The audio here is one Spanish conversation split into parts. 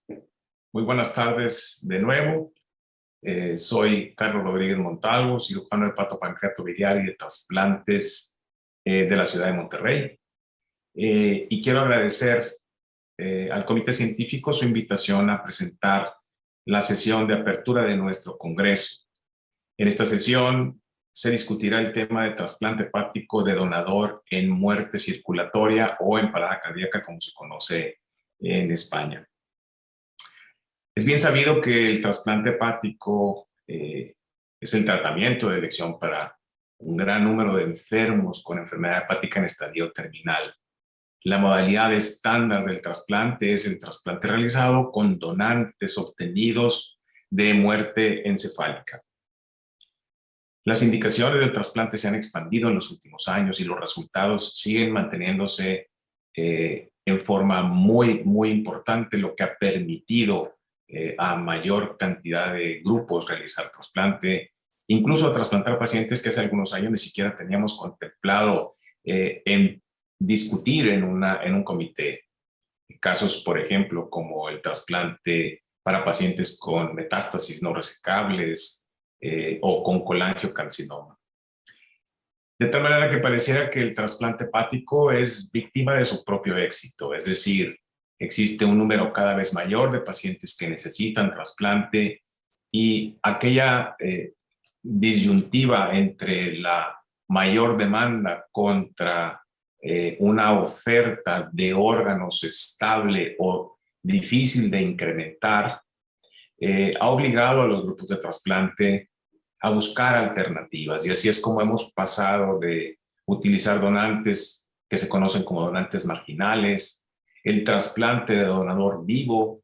Muy buenas tardes de nuevo. Soy Carlos Rodríguez Montalvo, cirujano de hepatopancreato biliar y de trasplantes de la ciudad de Monterrey. Y quiero agradecer al Comité Científico su invitación a presentar la sesión de apertura de nuestro congreso. En esta sesión se discutirá el tema de trasplante hepático de donador en muerte circulatoria o en parada cardíaca, como se conoce en España. Es bien sabido que el trasplante hepático es el tratamiento de elección para un gran número de enfermos con enfermedad hepática en estadio terminal. La modalidad estándar del trasplante es el trasplante realizado con donantes obtenidos de muerte encefálica. Las indicaciones del trasplante se han expandido en los últimos años y los resultados siguen manteniéndose en forma muy importante, lo que ha permitido a mayor cantidad de grupos realizar trasplante, incluso trasplantar pacientes que hace algunos años ni siquiera teníamos contemplado en discutir en un comité. Casos, por ejemplo, como el trasplante para pacientes con metástasis no resecables o con colangiocarcinoma. De tal manera que pareciera que el trasplante hepático es víctima de su propio éxito, es decir, existe un número cada vez mayor de pacientes que necesitan trasplante y aquella disyuntiva entre la mayor demanda contra una oferta de órganos estable o difícil de incrementar, ha obligado a los grupos de trasplante a buscar alternativas, y así es como hemos pasado de utilizar donantes que se conocen como donantes marginales, el trasplante de donador vivo,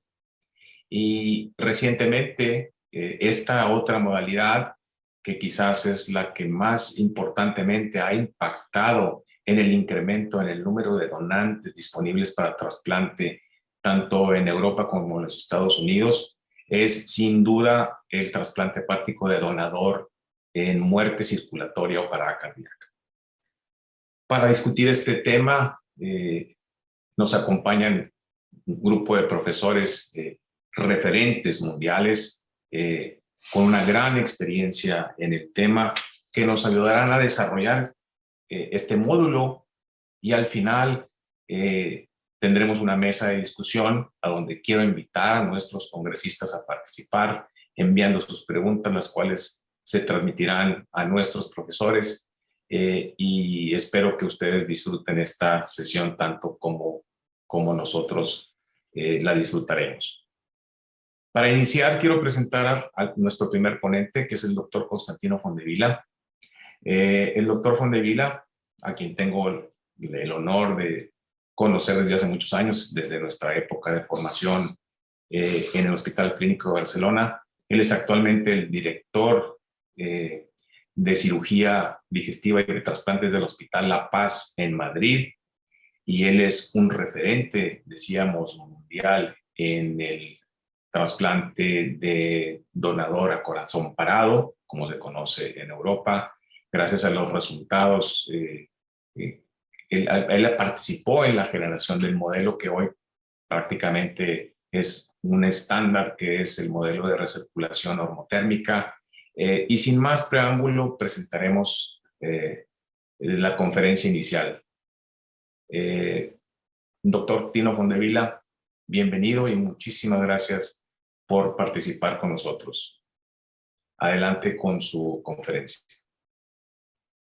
y recientemente esta otra modalidad que quizás es la que más importantemente ha impactado en el incremento en el número de donantes disponibles para trasplante, tanto en Europa como en los Estados Unidos, es sin duda el trasplante hepático de donador en muerte circulatoria o parada cardíaca. Para discutir este tema nos acompañan un grupo de profesores referentes mundiales con una gran experiencia en el tema que nos ayudarán a desarrollar este módulo, y al final tendremos una mesa de discusión a donde quiero invitar a nuestros congresistas a participar enviando sus preguntas, las cuales se transmitirán a nuestros profesores y espero que ustedes disfruten esta sesión tanto como nosotros la disfrutaremos. Para iniciar, quiero presentar a nuestro primer ponente, que es el doctor Constantino Fondevila. El doctor Fondevila, a quien tengo el honor de conocer desde hace muchos años, desde nuestra época de formación en el Hospital Clínico de Barcelona. Él es actualmente el director de cirugía digestiva y de trasplantes del Hospital La Paz en Madrid, y él es un referente, decíamos, mundial en el trasplante de donador a corazón parado, como se conoce en Europa. Gracias a los resultados, él participó en la generación del modelo que hoy prácticamente es un estándar, que es el modelo de recirculación normotérmica. Y sin más preámbulo, presentaremos la conferencia inicial. Doctor Tino Fondevila, bienvenido y muchísimas gracias por participar con nosotros. Adelante con su conferencia.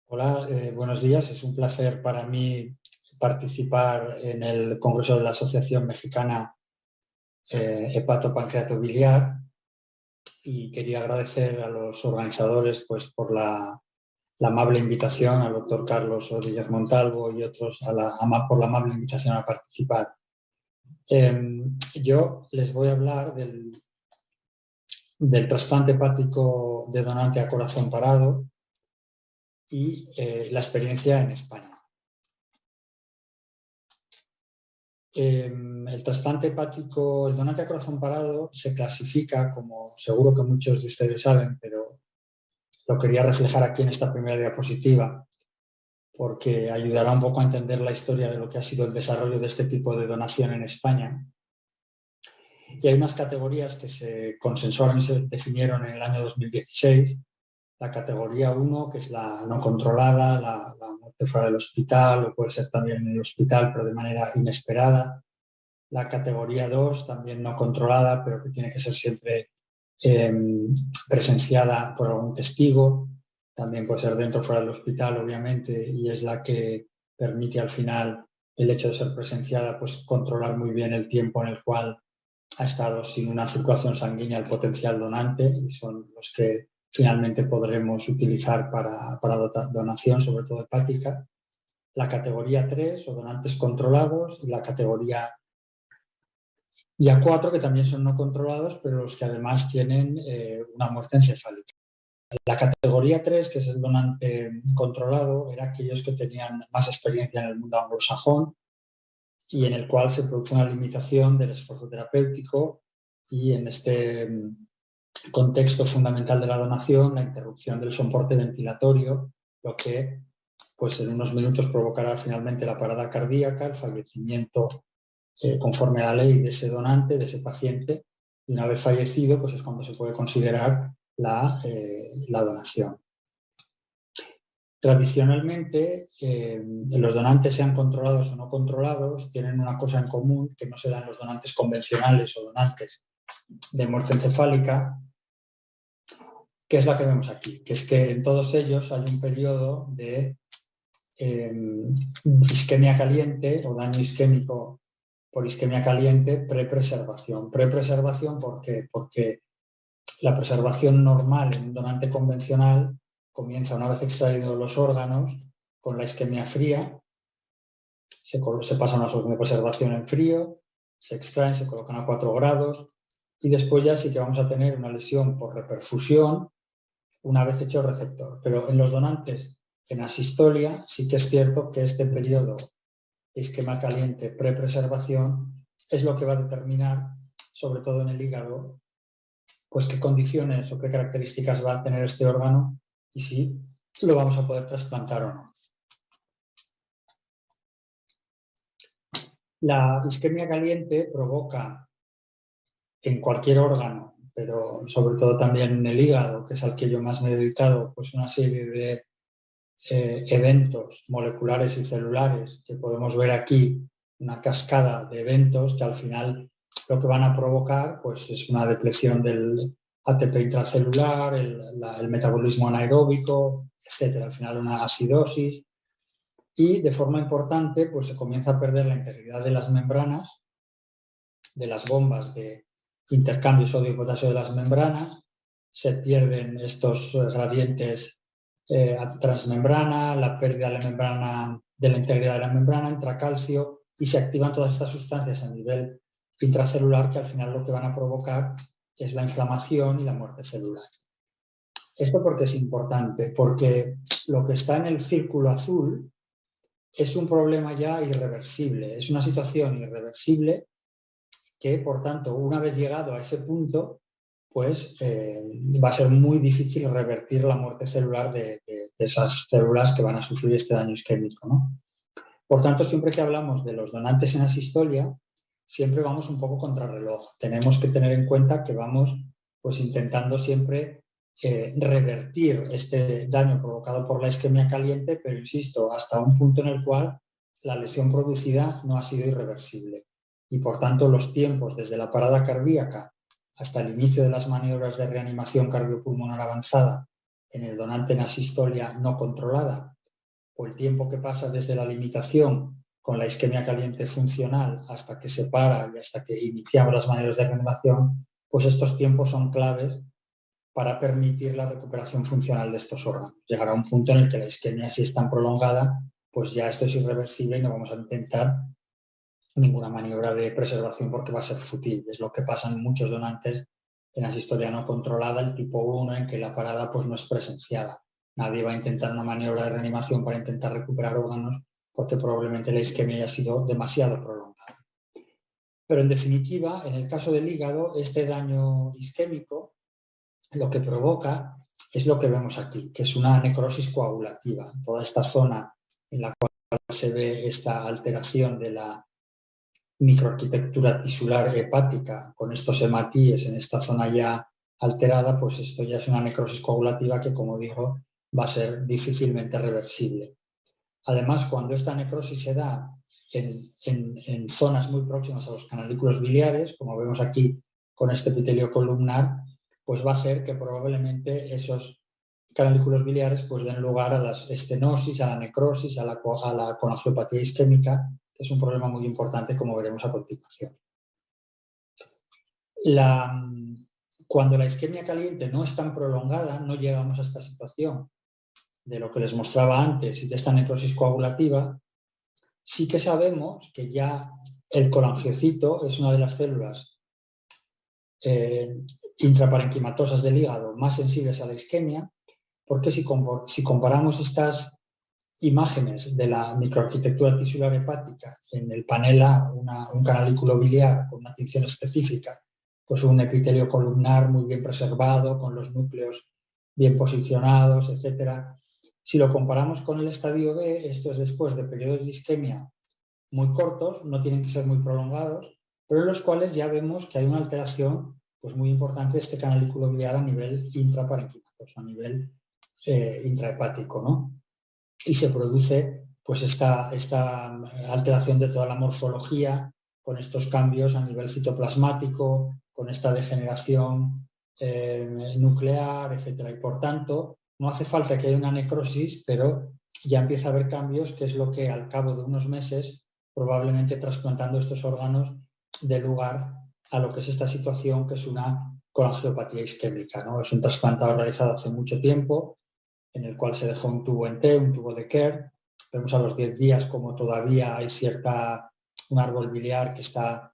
Hola, buenos días. Es un placer para mí participar en el Congreso de la Asociación Mexicana Hepatopancreato Biliar, y quería agradecer a los organizadores pues, por la amable invitación, al doctor Carlos Rodríguez Montalvo y otros por la amable invitación a participar. Yo les voy a hablar del trasplante hepático de donante a corazón parado y la experiencia en España. El trasplante hepático, el donante a corazón parado, se clasifica, como seguro que muchos de ustedes saben, pero lo quería reflejar aquí en esta primera diapositiva, porque ayudará un poco a entender la historia de lo que ha sido el desarrollo de este tipo de donación en España. Y hay unas categorías que se consensuaron y se definieron en el año 2016. La categoría 1, que es la no controlada, la muerte fuera del hospital, o puede ser también en el hospital, pero de manera inesperada. La categoría 2, también no controlada, pero que tiene que ser siempre presenciada por algún testigo. También puede ser dentro o fuera del hospital, obviamente, y es la que permite al final el hecho de ser presenciada, pues controlar muy bien el tiempo en el cual ha estado sin una circulación sanguínea el potencial donante, y son los que finalmente podremos utilizar para donación, sobre todo hepática. La categoría 3, o donantes controlados, y la categoría A4, que también son no controlados, pero los que además tienen una muerte encefálica. La categoría 3, que es el donante controlado, era aquellos que tenían más experiencia en el mundo anglosajón y en el cual se produce una limitación del esfuerzo terapéutico, y en este contexto fundamental de la donación, la interrupción del soporte ventilatorio, lo que pues en unos minutos provocará finalmente la parada cardíaca, el fallecimiento conforme a la ley de ese donante, de ese paciente, y una vez fallecido pues es cuando se puede considerar la donación. Tradicionalmente, los donantes, sean controlados o no controlados, tienen una cosa en común que no se da en los donantes convencionales o donantes de muerte encefálica, que es la que vemos aquí, que es que en todos ellos hay un periodo de isquemia caliente o daño isquémico por isquemia caliente prepreservación. Prepreservación, ¿por qué? Porque la preservación normal en un donante convencional comienza una vez extraídos los órganos con la isquemia fría, se pasa a una solución de preservación en frío, se extraen, se colocan a 4 grados y después ya sí que vamos a tener una lesión por reperfusión una vez hecho el receptor. Pero en los donantes en asistolia sí que es cierto que este periodo de isquemia caliente prepreservación es lo que va a determinar, sobre todo en el hígado, pues qué condiciones o qué características va a tener este órgano y si lo vamos a poder trasplantar o no. La isquemia caliente provoca en cualquier órgano, pero sobre todo también en el hígado, que es al que yo más me he dedicado, pues una serie de eventos moleculares y celulares que podemos ver aquí, una cascada de eventos que al final lo que van a provocar pues es una depleción del ATP intracelular, el metabolismo anaeróbico, etc. Al final una acidosis, y de forma importante pues se comienza a perder la integridad de las membranas, de las bombas de intercambio sodio y potasio de las membranas, se pierden estos gradientes transmembrana, la pérdida de la membrana, de la integridad de la membrana, entra calcio y se activan todas estas sustancias a nivel intracelular que al final lo que van a provocar es la inflamación y la muerte celular. ¿Esto por qué es importante? Porque lo que está en el círculo azul es un problema ya irreversible, es una situación irreversible que, por tanto, una vez llegado a ese punto, pues va a ser muy difícil revertir la muerte celular de esas células que van a sufrir este daño isquémico, ¿no? Por tanto, siempre que hablamos de los donantes en asistolia, siempre vamos un poco contrarreloj. Tenemos que tener en cuenta que vamos pues, intentando siempre revertir este daño provocado por la isquemia caliente, pero insisto, hasta un punto en el cual la lesión producida no ha sido irreversible. Y por tanto, los tiempos desde la parada cardíaca hasta el inicio de las maniobras de reanimación cardiopulmonar avanzada en el donante en asistolia no controlada, o el tiempo que pasa desde la limitación con la isquemia caliente funcional hasta que se para y hasta que iniciamos las maniobras de reanimación, pues estos tiempos son claves para permitir la recuperación funcional de estos órganos. Llegará un punto en el que la isquemia, si es tan prolongada, pues ya esto es irreversible y no vamos a intentar ninguna maniobra de preservación porque va a ser fútil. Es lo que pasa en muchos donantes en asistolia no controlada, el tipo 1, en que la parada pues, no es presenciada. Nadie va a intentar una maniobra de reanimación para intentar recuperar órganos porque probablemente la isquemia haya sido demasiado prolongada. Pero en definitiva, en el caso del hígado, este daño isquémico lo que provoca es lo que vemos aquí, que es una necrosis coagulativa. Toda esta zona en la cual se ve esta alteración de la microarquitectura tisular hepática con estos hematíes en esta zona ya alterada, pues esto ya es una necrosis coagulativa que, como digo, va a ser difícilmente reversible. Además, cuando esta necrosis se da en zonas muy próximas a los canalículos biliares, como vemos aquí con este epitelio columnar, pues va a hacer que probablemente esos canalículos biliares pues den lugar a la estenosis, a la necrosis, a la colangiopatía isquémica, que es un problema muy importante, como veremos a continuación. Cuando la isquemia caliente no es tan prolongada, no llegamos a esta situación de lo que les mostraba antes y de esta necrosis coagulativa. Sí que sabemos que ya el colangiocito es una de las células intraparenquimatosas del hígado más sensibles a la isquemia, porque si comparamos estas imágenes de la microarquitectura tisular hepática en el panel A, un canalículo biliar con una tinción específica, pues un epitelio columnar muy bien preservado, con los núcleos bien posicionados, etc. Si lo comparamos con el estadio B, esto es después de periodos de isquemia muy cortos, no tienen que ser muy prolongados, pero en los cuales ya vemos que hay una alteración pues, muy importante de este canalículo biliar a nivel intraparenquimatoso, a nivel intrahepático, ¿no? Y se produce pues, esta alteración de toda la morfología con estos cambios a nivel citoplasmático, con esta degeneración nuclear, etc. Y por tanto, no hace falta que haya una necrosis, pero ya empieza a haber cambios, que es lo que al cabo de unos meses, probablemente trasplantando estos órganos, dé lugar a lo que es esta situación, que es una colangiopatía isquémica, ¿no? Es un trasplantado realizado hace mucho tiempo, en el cual se dejó un tubo en T, un tubo de Kerr. Vemos a los 10 días como todavía hay un árbol biliar que está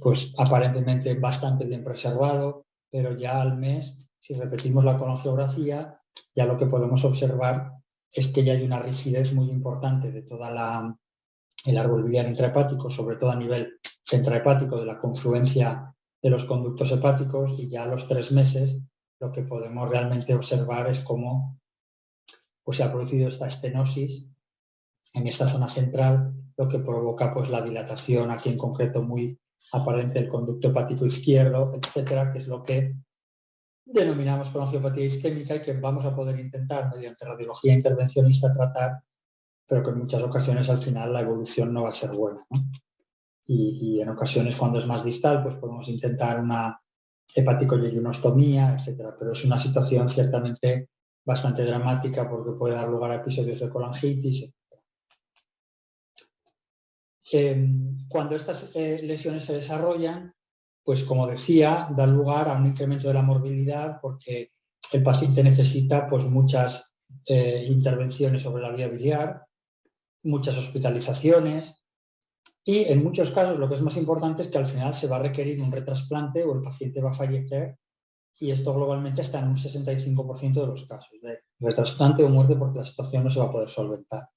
pues aparentemente bastante bien preservado, pero ya al mes, si repetimos la colangiografía, ya lo que podemos observar es que ya hay una rigidez muy importante de toda el árbol biliar intrahepático, sobre todo a nivel centrohepático, de la confluencia de los conductos hepáticos, y ya a los 3 meses lo que podemos realmente observar es cómo pues, se ha producido esta estenosis en esta zona central, lo que provoca pues, la dilatación, aquí en concreto muy aparente, del conducto hepático izquierdo, etcétera, que es lo que denominamos colangiopatía isquémica y que vamos a poder intentar mediante radiología intervencionista tratar, pero que en muchas ocasiones al final la evolución no va a ser buena, ¿no? Y en ocasiones, cuando es más distal, pues podemos intentar una hepaticoyeyunostomía, etcétera. Pero es una situación ciertamente bastante dramática, porque puede dar lugar a episodios de colangitis, etc. Cuando estas lesiones se desarrollan, pues como decía, dan lugar a un incremento de la morbilidad, porque el paciente necesita pues, muchas intervenciones sobre la vía biliar, muchas hospitalizaciones, y en muchos casos lo que es más importante es que al final se va a requerir un retrasplante o el paciente va a fallecer, y esto globalmente está en un 65% de los casos de retrasplante o muerte, porque la situación no se va a poder solventar.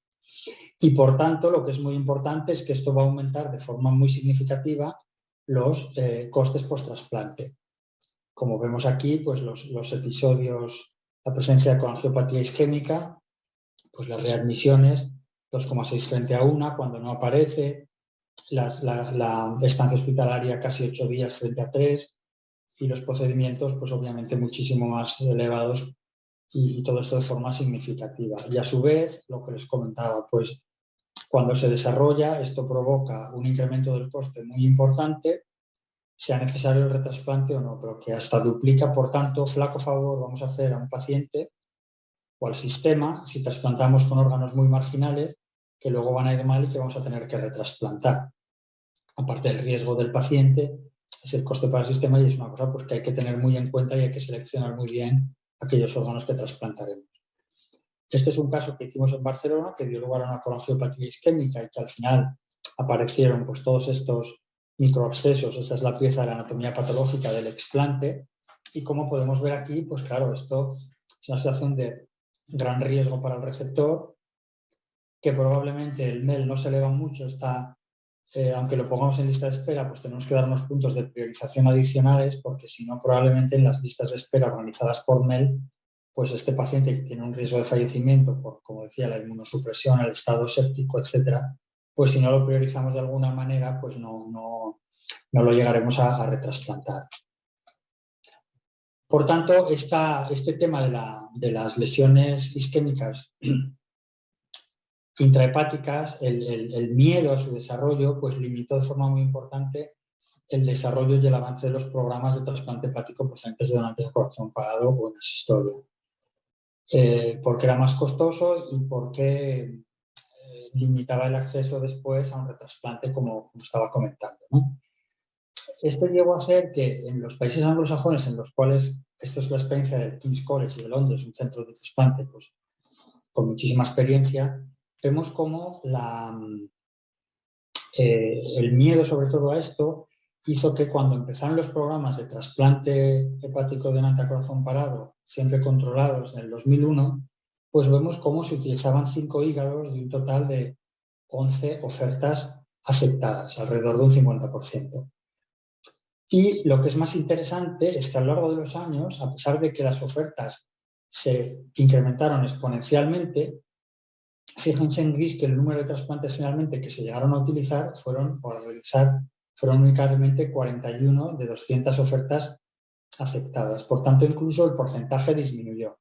Y por tanto, lo que es muy importante es que esto va a aumentar de forma muy significativa los costes post-trasplante. Como vemos aquí, pues los episodios, la presencia de colangiopatía isquémica, pues las readmisiones, 2,6 frente a 1 cuando no aparece, la estancia hospitalaria casi 8 días frente a 3, y los procedimientos, pues obviamente muchísimo más elevados, y todo esto de forma significativa. Y a su vez, lo que les comentaba, pues cuando se desarrolla, esto provoca un incremento del coste muy importante, sea necesario el retrasplante o no, pero que hasta duplica. Por tanto, flaco favor vamos a hacer a un paciente o al sistema si trasplantamos con órganos muy marginales, que luego van a ir mal y que vamos a tener que retrasplantar. Aparte del riesgo del paciente, es el coste para el sistema, y es una cosa pues, que hay que tener muy en cuenta, y hay que seleccionar muy bien aquellos órganos que trasplantaremos. Este es un caso que hicimos en Barcelona, que dio lugar a una colangiopatía isquémica, y que al final aparecieron pues, todos estos microabscesos. Esta es la pieza de la anatomía patológica del explante, y como podemos ver aquí, pues claro, esto es una situación de gran riesgo para el receptor, que probablemente el MEL no se eleva mucho, aunque lo pongamos en lista de espera, pues tenemos que darnos puntos de priorización adicionales, porque si no, probablemente en las listas de espera organizadas por MEL, pues este paciente que tiene un riesgo de fallecimiento por, como decía, la inmunosupresión, el estado séptico, etcétera, pues si no lo priorizamos de alguna manera, pues no lo llegaremos a retrasplantar. Por tanto, este tema de las lesiones isquémicas intrahepáticas, el miedo a su desarrollo, pues limitó de forma muy importante el desarrollo y el avance de los programas de trasplante hepático procedentes de donantes de corazón parado o en asistolia. Porque era más costoso y porque limitaba el acceso después a un retrasplante, como estaba comentando, ¿no? Esto llegó a hacer que en los países anglosajones, en los cuales, esto es la experiencia del King's College y de Londres, un centro de trasplante pues, con muchísima experiencia, vemos cómo el miedo sobre todo a esto hizo que cuando empezaron los programas de trasplante hepático donante a corazón parado, siempre controlados en el 2001, pues vemos cómo se utilizaban 5 hígados de un total de 11 ofertas aceptadas, alrededor de un 50%. Y lo que es más interesante es que a lo largo de los años, a pesar de que las ofertas se incrementaron exponencialmente, fíjense en gris que el número de trasplantes finalmente que se llegaron a utilizar fueron únicamente 41 de 200 ofertas aceptadas. Por tanto, incluso el porcentaje disminuyó.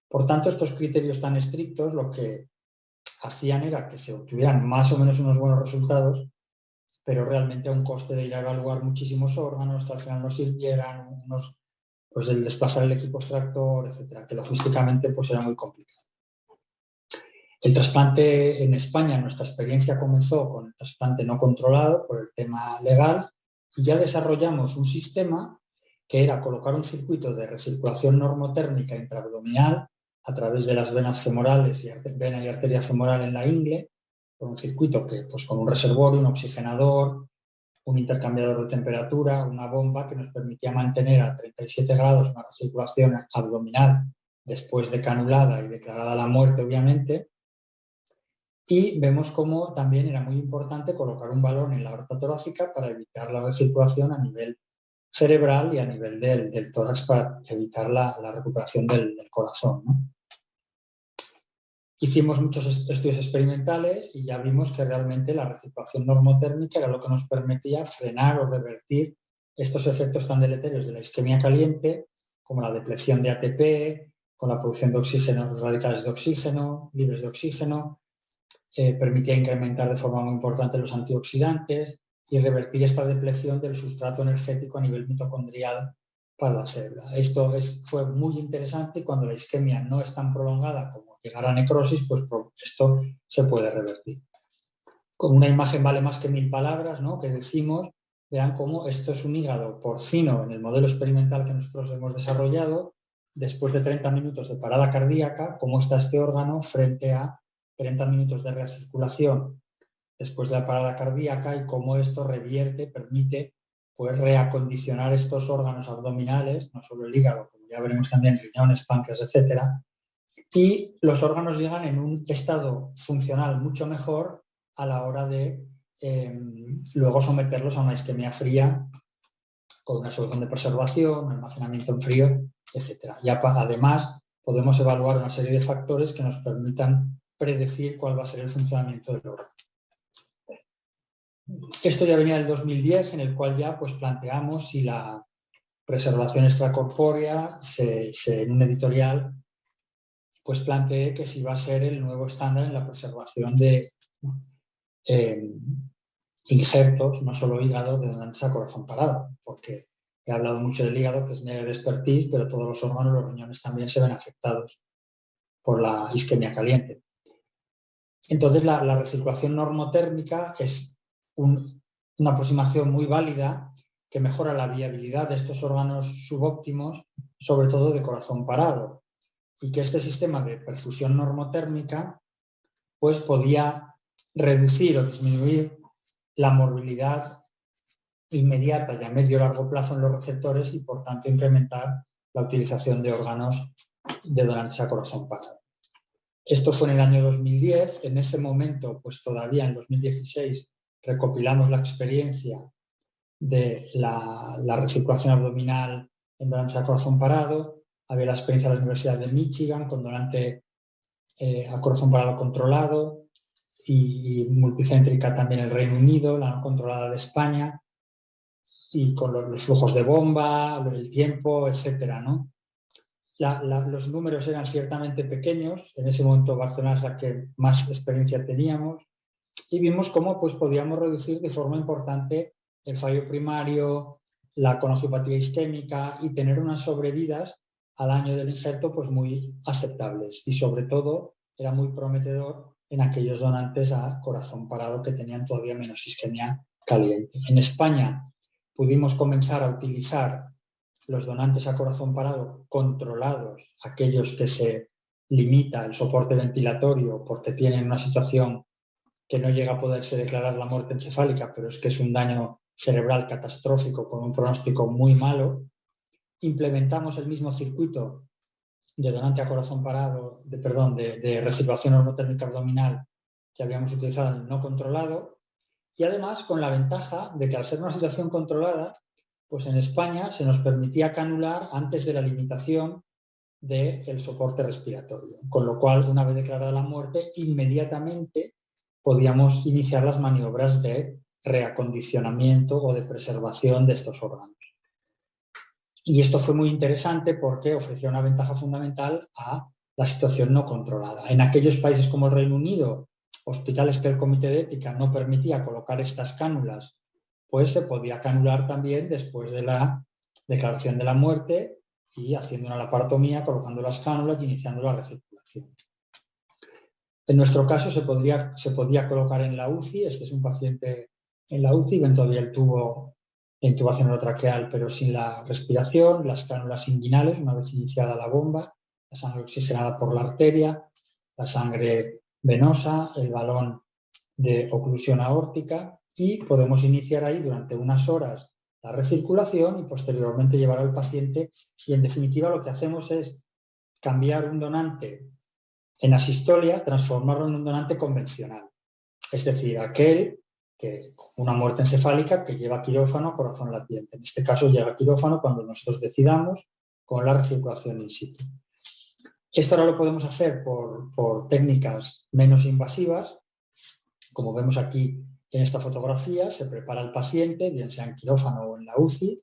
Por tanto, estos criterios tan estrictos lo que hacían era que se obtuvieran más o menos unos buenos resultados, pero realmente a un coste de ir a evaluar muchísimos órganos que al final no sirvieran, pues el desplazar el equipo extractor, etcétera, que logísticamente pues era muy complicado. El trasplante en España, nuestra experiencia comenzó con el trasplante no controlado por el tema legal y ya desarrollamos un sistema que era colocar un circuito de recirculación normotérmica intraabdominal a través de las venas femorales y vena y arteria femoral en la ingle, con un circuito que, pues, con un reservorio, un oxigenador, un intercambiador de temperatura, una bomba que nos permitía mantener a 37 grados una recirculación abdominal después de canulada y declarada la muerte, obviamente. Y vemos cómo también era muy importante colocar un balón en la aorta torácica para evitar la recirculación a nivel cerebral y a nivel del tórax para evitar la recuperación del corazón, ¿no? Hicimos muchos estudios experimentales y ya vimos que realmente la recirculación normotérmica era lo que nos permitía frenar o revertir estos efectos tan deleterios de la isquemia caliente, como la depleción de ATP, con la producción de oxígeno, radicales de oxígeno, libres de oxígeno, permitía incrementar de forma muy importante los antioxidantes y revertir esta depleción del sustrato energético a nivel mitocondrial para la célula. Esto fue muy interesante y cuando la isquemia no es tan prolongada como llegar a necrosis, pues esto se puede revertir. Con una imagen vale más que 1000 palabras, ¿no? Que decimos, vean cómo esto es un hígado porcino en el modelo experimental que nosotros hemos desarrollado, después de 30 minutos de parada cardíaca, cómo está este órgano frente a 30 minutos de recirculación después de la parada cardíaca y cómo esto revierte, permite pues, reacondicionar estos órganos abdominales, no solo el hígado, como ya veremos también riñones, páncreas, etcétera, y los órganos llegan en un estado funcional mucho mejor a la hora de luego someterlos a una isquemia fría con una solución de preservación, un almacenamiento en frío, etcétera. Y además podemos evaluar una serie de factores que nos permitan predecir cuál va a ser el funcionamiento del órgano. Esto ya venía del 2010, en el cual ya pues, planteamos si la preservación extracorpórea, en un editorial, pues planteé que si va a ser el nuevo estándar en la preservación de injertos, no solo hígado, de donantes a corazón parado, porque he hablado mucho del hígado, que es medio de expertise, pero todos los órganos, los riñones también se ven afectados por la isquemia caliente. Entonces, la recirculación normotérmica es una aproximación muy válida que mejora la viabilidad de estos órganos subóptimos, sobre todo de corazón parado, y que este sistema de perfusión normotérmica pues, podía reducir o disminuir la morbilidad inmediata y a medio y largo plazo en los receptores y, por tanto, incrementar la utilización de órganos de donantes a corazón parado. Esto fue en el año 2010. En ese momento, pues todavía en 2016, recopilamos la experiencia de la recirculación abdominal en donantes a corazón parado. Había la experiencia de la Universidad de Michigan con donante a corazón parado controlado. y multicéntrica también el Reino Unido, la no controlada de España, y con los flujos de bomba, el tiempo, etcétera, ¿no? Los números eran ciertamente pequeños, en ese momento Barcelona es la que más experiencia teníamos, y vimos cómo pues, podíamos reducir de forma importante el fallo primario, la conocidopatía isquémica y tener unas sobrevidas al año del injerto pues, muy aceptables. Y sobre todo era muy prometedor en aquellos donantes a corazón parado que tenían todavía menos isquemia caliente. En España pudimos comenzar a utilizar los donantes a corazón parado controlados, aquellos que se limita el soporte ventilatorio porque tienen una situación que no llega a poderse declarar la muerte encefálica, pero es que es un daño cerebral catastrófico con un pronóstico muy malo. Implementamos el mismo circuito de donante a corazón parado, de recirculación normotérmica abdominal que habíamos utilizado en el no controlado, y además con la ventaja de que al ser una situación controlada, pues en España se nos permitía canular antes de la limitación del soporte respiratorio, con lo cual, una vez declarada la muerte, inmediatamente podíamos iniciar las maniobras de reacondicionamiento o de preservación de estos órganos. Y esto fue muy interesante porque ofrecía una ventaja fundamental a la situación no controlada. En aquellos países como el Reino Unido, hospitales que el Comité de Ética no permitía colocar estas cánulas, pues se podía canular también después de la declaración de la muerte y haciendo una laparotomía, colocando las cánulas y iniciando la recirculación. En nuestro caso se podía colocar en la UCI, este es un paciente en la UCI, ven todavía el tubo de intubación orotraqueal pero sin la respiración, las cánulas inguinales una vez iniciada la bomba, la sangre oxigenada por la arteria, la sangre venosa, el balón de oclusión aórtica y podemos iniciar ahí durante unas horas la recirculación y posteriormente llevar al paciente y en definitiva lo que hacemos es cambiar un donante en asistolia, transformarlo en un donante convencional, es decir, aquel que una muerte encefálica que lleva quirófano a corazón latiente. En este caso lleva quirófano cuando nosotros decidamos con la recirculación in situ. Esto ahora lo podemos hacer por técnicas menos invasivas. Como vemos aquí en esta fotografía, se prepara el paciente, bien sea en quirófano o en la UCI,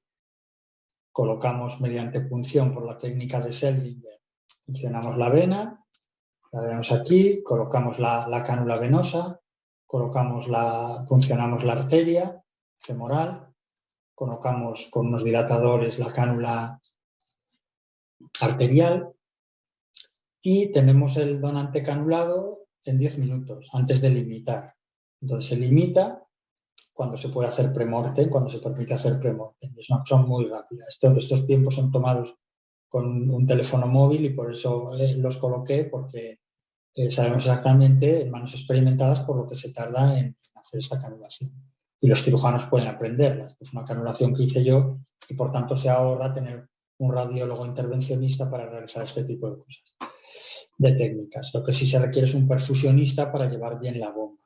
colocamos mediante punción por la técnica de Seldinger, puncionamos la vena, la vemos aquí, colocamos la cánula venosa, puncionamos la arteria femoral, colocamos con unos dilatadores la cánula arterial y tenemos el donante canulado en 10 minutos antes de limitar. Entonces se limita cuando se puede hacer premortem, cuando se permite hacer premortem. Es una cosa muy rápida. Estos tiempos son tomados con un teléfono móvil y por eso los coloqué, porque sabemos exactamente en manos experimentadas por lo que se tarda en hacer esta canulación. Y los cirujanos pueden aprenderla. Esta es una canulación que hice yo y por tanto se ahorra tener un radiólogo intervencionista para realizar este tipo de cosas, de técnicas. Lo que sí se requiere es un perfusionista para llevar bien la bomba.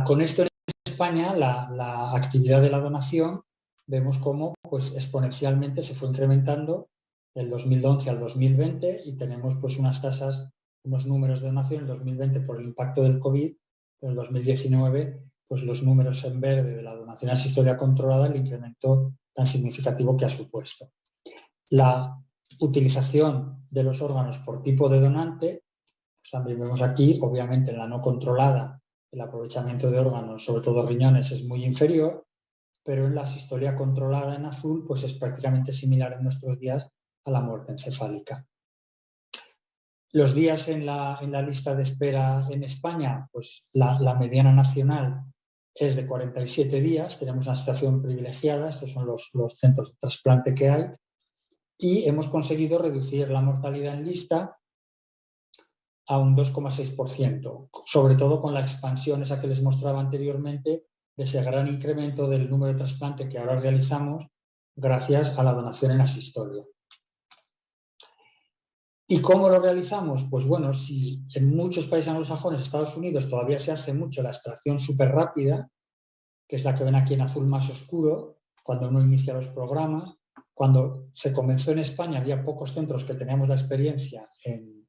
Con esto en España, la actividad de la donación, vemos cómo pues, exponencialmente se fue incrementando del 2011 al 2020 y tenemos pues, unas tasas, unos números de donación en el 2020 por el impacto del COVID, pero en el 2019 pues, los números en verde de la donación a asistolia controlada, el incremento tan significativo que ha supuesto. La utilización de los órganos por tipo de donante, pues también vemos aquí, obviamente en la no controlada, el aprovechamiento de órganos, sobre todo riñones, es muy inferior, pero en la asistolia controlada en azul pues es prácticamente similar en nuestros días a la muerte encefálica. Los días en la lista de espera en España, pues la mediana nacional es de 47 días, tenemos una situación privilegiada, estos son los centros de trasplante que hay, y hemos conseguido reducir la mortalidad en lista a un 2,6%, sobre todo con la expansión esa que les mostraba anteriormente, de ese gran incremento del número de trasplantes que ahora realizamos gracias a la donación en asistolia. ¿Y cómo lo realizamos? Pues bueno, si en muchos países anglosajones, Estados Unidos, todavía se hace mucho la extracción súper rápida, que es la que ven aquí en azul más oscuro, cuando uno inicia los programas. Cuando se comenzó en España había pocos centros que teníamos la experiencia en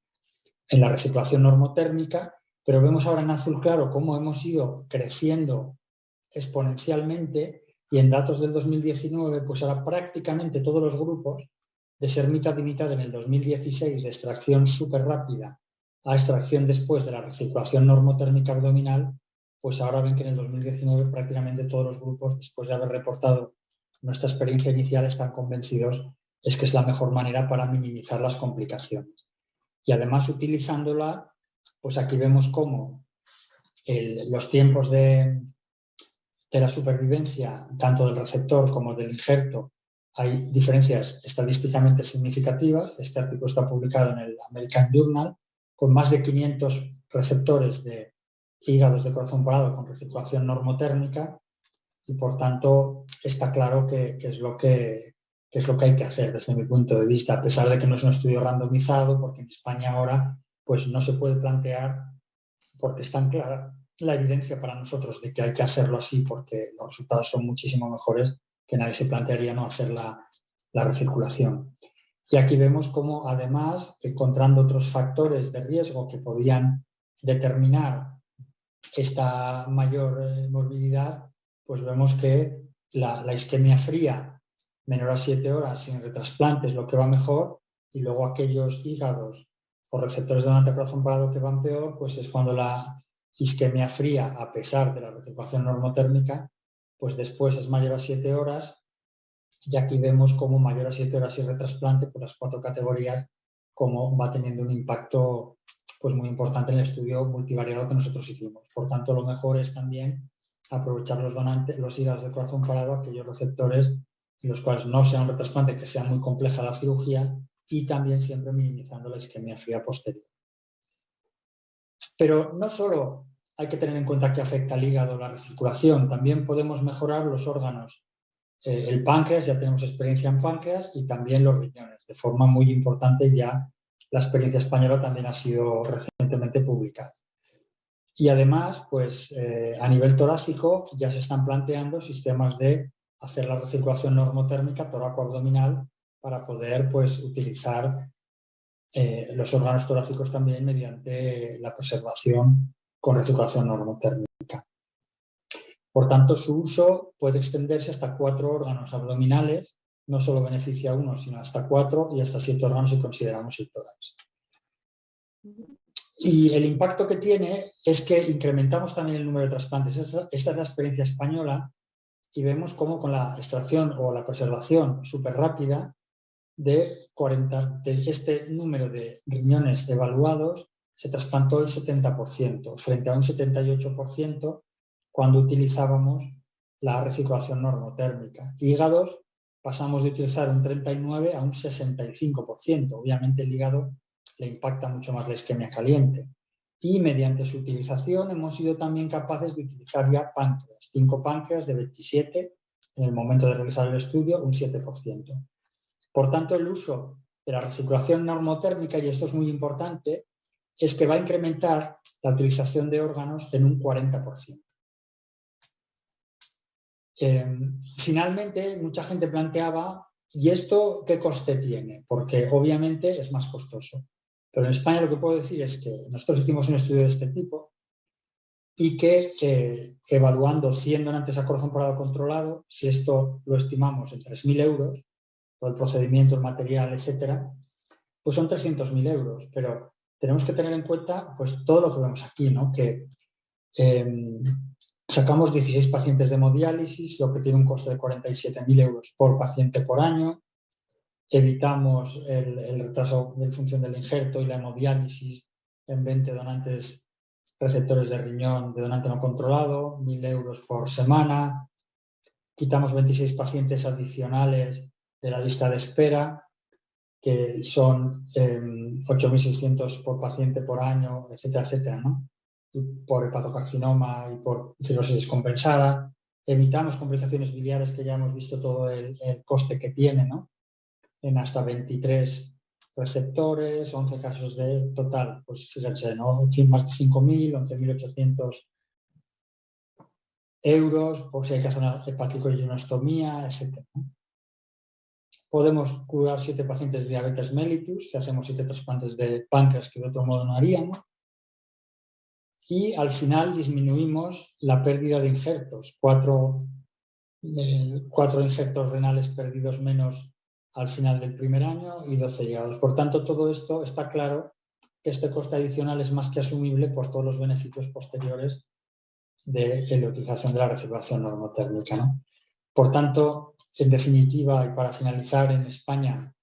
la recirculación normotérmica pero vemos ahora en azul claro cómo hemos ido creciendo exponencialmente y en datos del 2019, pues ahora prácticamente todos los grupos, de ser mitad y mitad en el 2016 de extracción súper rápida a extracción después de la recirculación normotérmica abdominal, pues ahora ven que en el 2019 prácticamente todos los grupos, después de haber reportado nuestra experiencia inicial, están convencidos es que es la mejor manera para minimizar las complicaciones. Y además utilizándola, pues aquí vemos cómo los tiempos de la supervivencia, tanto del receptor como del injerto, hay diferencias estadísticamente significativas. Este artículo está publicado en el American Journal, con más de 500 receptores de hígados de corazón parado con recirculación normotérmica, y por tanto está claro que es lo que hay que hacer desde mi punto de vista, a pesar de que no es un estudio randomizado, porque en España ahora pues no se puede plantear, porque es tan clara la evidencia para nosotros de que hay que hacerlo así, porque los resultados son muchísimo mejores, que nadie se plantearía no hacer la recirculación. Y aquí vemos cómo, además, encontrando otros factores de riesgo que podían determinar esta mayor morbilidad, pues vemos que la isquemia fría menor a 7 horas sin retrasplante es lo que va mejor, y luego aquellos hígados o receptores de donante corazón parado que van peor, pues es cuando la isquemia fría, a pesar de la recirculación normotérmica, pues después es mayor a 7 horas, y aquí vemos cómo mayor a 7 horas sin retrasplante, por las 4 categorías, cómo va teniendo un impacto pues muy importante en el estudio multivariado que nosotros hicimos. Por tanto, lo mejor es también aprovechar los donantes, los hígados de corazón parado, aquellos receptores en los cuales no sea un retrasplante, que sea muy compleja la cirugía, y también siempre minimizando la isquemia fría posterior. Pero no solo hay que tener en cuenta que afecta al hígado la recirculación, también podemos mejorar los órganos. El páncreas, ya tenemos experiencia en páncreas, y también los riñones, de forma muy importante. Ya la experiencia española también ha sido recientemente publicada. Y además, pues a nivel torácico ya se están planteando sistemas de hacer la recirculación normotérmica torácico-abdominal para poder pues utilizar los órganos torácicos también mediante la preservación con recirculación normotérmica. Por tanto, su uso puede extenderse hasta 4 órganos abdominales, no solo beneficia a uno, sino hasta 4 y hasta 7 órganos si consideramos el tórax. Y el impacto que tiene es que incrementamos también el número de trasplantes. Esta es la experiencia española, y vemos cómo con la extracción o la preservación súper rápida de este número de riñones evaluados, se trasplantó el 70%, frente a un 78% cuando utilizábamos la recirculación normotérmica. Hígados pasamos de utilizar un 39% a un 65%. Obviamente el hígado le impacta mucho más la isquemia caliente. Y mediante su utilización hemos sido también capaces de utilizar ya páncreas, 5 páncreas de 27, en el momento de realizar el estudio, un 7%. Por tanto, el uso de la recirculación normotérmica, y esto es muy importante, es que va a incrementar la utilización de órganos en un 40%. Finalmente, mucha gente planteaba, ¿y esto qué coste tiene? Porque obviamente es más costoso. Pero en España lo que puedo decir es que nosotros hicimos un estudio de este tipo, y que evaluando 100 donantes a corazón parado controlado, si esto lo estimamos en 3.000 euros, todo el procedimiento, el material, etcétera, pues son 300.000 euros. Pero tenemos que tener en cuenta pues todo lo que vemos aquí, ¿no? Que sacamos 16 pacientes de hemodiálisis, lo que tiene un coste de 47.000 euros por paciente por año. Evitamos el retraso de función del injerto y la hemodiálisis en 20 donantes receptores de riñón de donante no controlado, 1.000 euros por semana. Quitamos 26 pacientes adicionales de la lista de espera, que son 8.600 por paciente por año, etcétera, etcétera, ¿no? Y por hepatocarcinoma y por cirrosis descompensada. Evitamos complicaciones biliares, que ya hemos visto todo el coste que tiene, ¿no? En hasta 23 receptores, 11 casos de total, pues fíjense, ¿no? Más de 5.000, 11.800 euros, por si hay que hacer una hepaticoileonostomía, etc. Podemos curar 7 pacientes de diabetes mellitus, que hacemos 7 trasplantes de páncreas que de otro modo no haríamos. y al final disminuimos la pérdida de injertos, 4 injertos renales perdidos menos al final del primer año y 12 llegados. Por tanto, todo esto está claro que este coste adicional es más que asumible por todos los beneficios posteriores de la utilización de la recirculación normotérmica, ¿no? Por tanto, en definitiva, y para finalizar, en España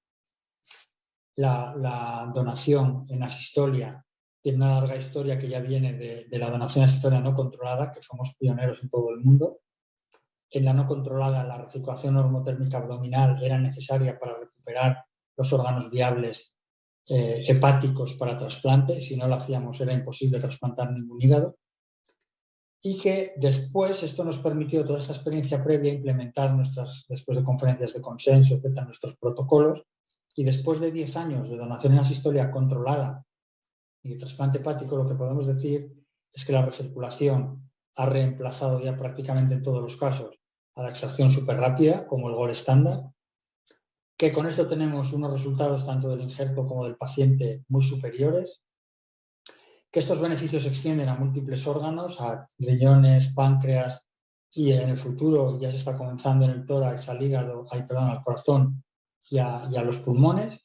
la donación en asistolia tiene una larga historia que ya viene de la donación en asistolia no controlada, que somos pioneros en todo el mundo. En la no controlada, la recirculación normotérmica abdominal era necesaria para recuperar los órganos viables hepáticos para trasplante. Si no lo hacíamos, era imposible trasplantar ningún hígado. Y que después esto nos permitió, toda esta experiencia previa, implementar después de conferencias de consenso, etcétera, nuestros protocolos. Y después de 10 años de donación en asistolia controlada y de trasplante hepático, lo que podemos decir es que la recirculación ha reemplazado ya prácticamente en todos los casos a la extracción superrápida como el gold estándar, que con esto tenemos unos resultados tanto del injerto como del paciente muy superiores, que estos beneficios se extienden a múltiples órganos, a riñones, páncreas y en el futuro ya se está comenzando en el tórax, al hígado, al corazón y a los pulmones,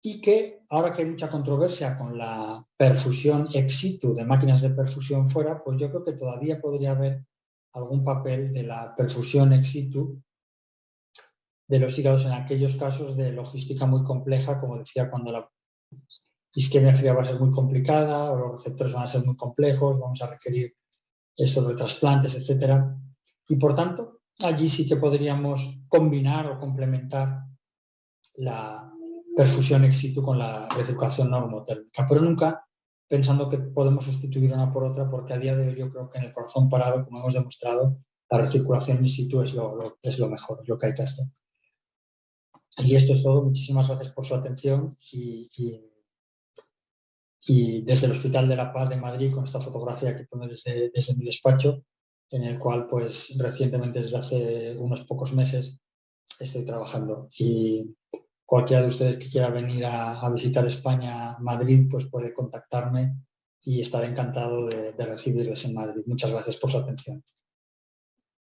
y que ahora que hay mucha controversia con la perfusión ex situ de máquinas de perfusión fuera, pues yo creo que todavía podría haber algún papel de la perfusión ex situ de los hígados en aquellos casos de logística muy compleja, como decía, cuando la isquemia fría va a ser muy complicada o los receptores van a ser muy complejos, vamos a requerir esto de trasplantes, etcétera. Y por tanto, allí sí que podríamos combinar o complementar la perfusión ex situ con la recirculación normotérmica, pero nunca pensando que podemos sustituir una por otra, porque a día de hoy yo creo que en el corazón parado, como hemos demostrado, la recirculación in situ es lo mejor, es lo que hay que hacer. Y esto es todo. Muchísimas gracias por su atención y desde el Hospital de la Paz de Madrid, con esta fotografía que pone desde mi despacho, en el cual pues recientemente, desde hace unos pocos meses, estoy trabajando. Y cualquiera de ustedes que quiera venir a visitar España, Madrid, pues puede contactarme y estaré encantado de recibirles en Madrid. Muchas gracias por su atención.